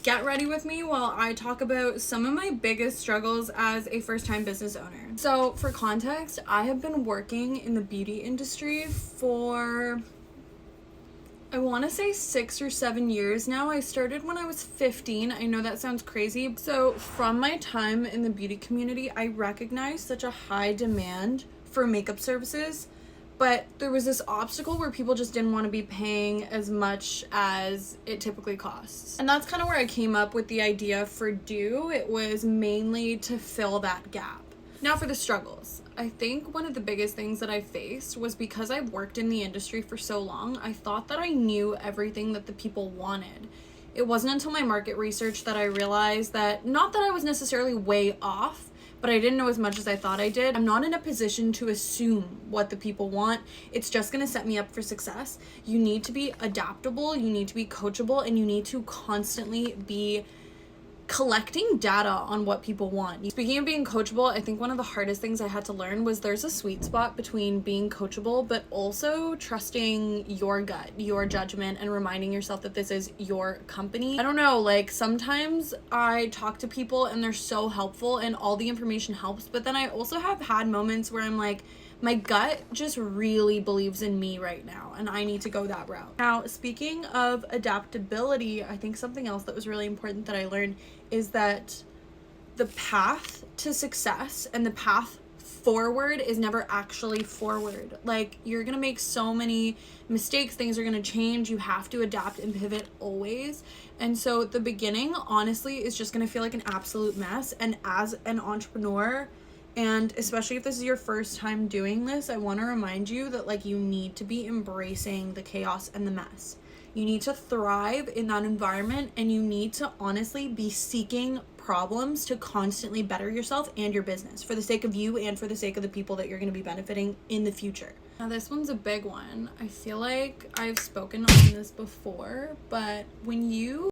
get ready with me while I talk about some of my biggest struggles as a first-time business owner. So for context, I have been working in the beauty industry for, I want to say 6 or 7 years now. I started when I was 15. I know that sounds crazy. So from my time in the beauty community, I recognized such a high demand for makeup services, but there was this obstacle where people just didn't want to be paying as much as it typically costs. And that's kind of where I came up with the idea for Do. It was mainly to fill that gap. Now for the struggles. I think one of the biggest things that I faced was because I've worked in the industry for so long, I thought that I knew everything that the people wanted. It wasn't until my market research that I realized that, not that I was necessarily way off, but I didn't know as much as I thought I did. I'm not in a position to assume what the people want. It's just gonna set me up for success. You need to be adaptable, you need to be coachable, and you need to constantly be collecting data on what people want. Speaking of being coachable, I think one of the hardest things I had to learn was there's a sweet spot between being coachable but also trusting your gut, your judgment, and reminding yourself that this is your company. I don't know, like sometimes I talk to people and they're so helpful and all the information helps, but then I also have had moments where I'm like, my gut just really believes in me right now and I need to go that route. Now, speaking of adaptability, I think something else that was really important that I learned is that the path to success and the path forward is never actually forward. Like, you're gonna make so many mistakes, things are gonna change, you have to adapt and pivot always. And so the beginning, honestly, is just gonna feel like an absolute mess. And as an entrepreneur, and especially if this is your first time doing this, I want to remind you that like you need to be embracing the chaos and the mess. You need to thrive in that environment, and you need to honestly be seeking problems to constantly better yourself and your business for the sake of you and for the sake of the people that you're going to be benefiting in the future. Now this one's a big one. I feel like I've spoken on this before, but when you